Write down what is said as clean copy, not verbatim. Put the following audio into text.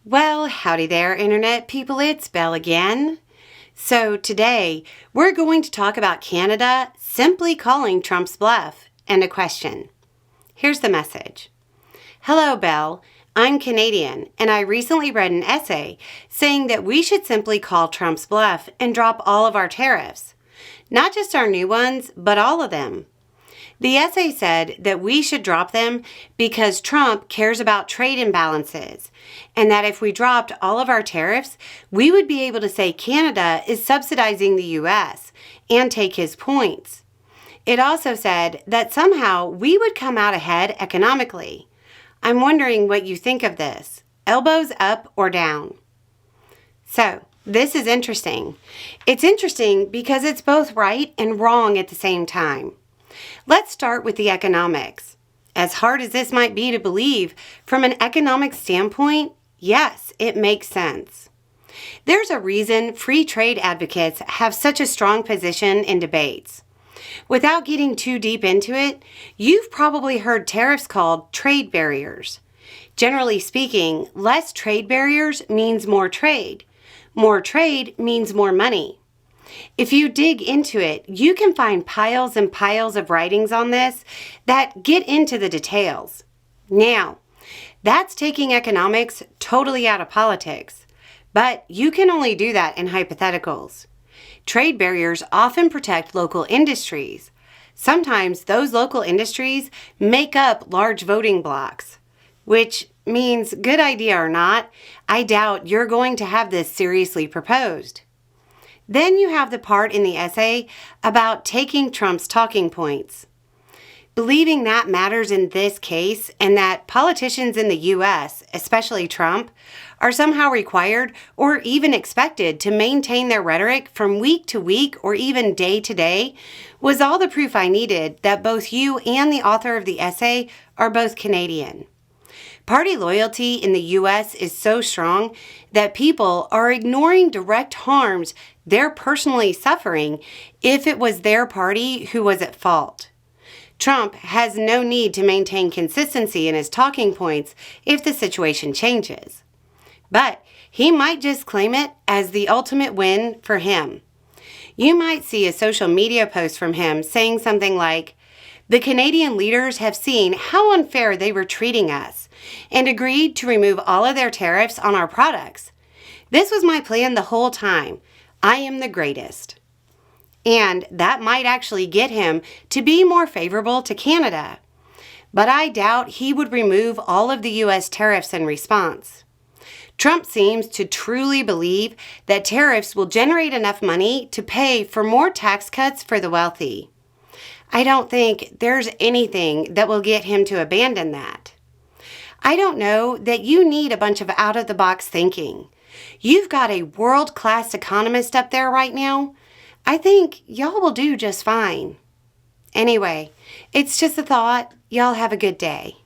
Well, howdy there, Internet people. It's Belle again. So today, we're going to talk about Canada simply calling Trump's bluff and a question. Here's the message. Hello, Belle. I'm Canadian, and I recently read an essay saying that we should simply call Trump's bluff and drop all of our tariffs. Not just our new ones, but all of them. The essay said that we should drop them because Trump cares about trade imbalances, and that if we dropped all of our tariffs, we would be able to say Canada is subsidizing the U.S. and take his points. It also said that somehow we would come out ahead economically. I'm wondering what you think of this. Elbows up or down? So, this is interesting. It's interesting because it's both right and wrong at the same time. Let's start with the economics. As hard as this might be to believe, from an economic standpoint, yes, it makes sense. There's a reason free trade advocates have such a strong position in debates. Without getting too deep into it, you've probably heard tariffs called trade barriers. Generally speaking, less trade barriers means more trade. More trade means more money. If you dig into it, you can find piles and piles of writings on this that get into the details. Now, that's taking economics totally out of politics, but you can only do that in hypotheticals. Trade barriers often protect local industries. Sometimes those local industries make up large voting blocks, which means, good idea or not, I doubt you're going to have this seriously proposed. Then you have the part in the essay about taking Trump's talking points. Believing that matters in this case and that politicians in the U.S., especially Trump, are somehow required or even expected to maintain their rhetoric from week to week or even day to day was all the proof I needed that both you and the author of the essay are both Canadian. Party loyalty in the U.S. is so strong that people are ignoring direct harms they're personally suffering if it was their party who was at fault. Trump has no need to maintain consistency in his talking points if the situation changes. But he might just claim it as the ultimate win for him. You might see a social media post from him saying something like, "The Canadian leaders have seen how unfair they were treating us and agreed to remove all of their tariffs on our products. This was my plan the whole time. I am the greatest." And that might actually get him to be more favorable to Canada. But I doubt he would remove all of the U.S. tariffs in response. Trump seems to truly believe that tariffs will generate enough money to pay for more tax cuts for the wealthy. I don't think there's anything that will get him to abandon that. I don't know that you need a bunch of out-of-the-box thinking. You've got a world-class economist up there right now. I think y'all will do just fine. Anyway, it's just a thought. Y'all have a good day.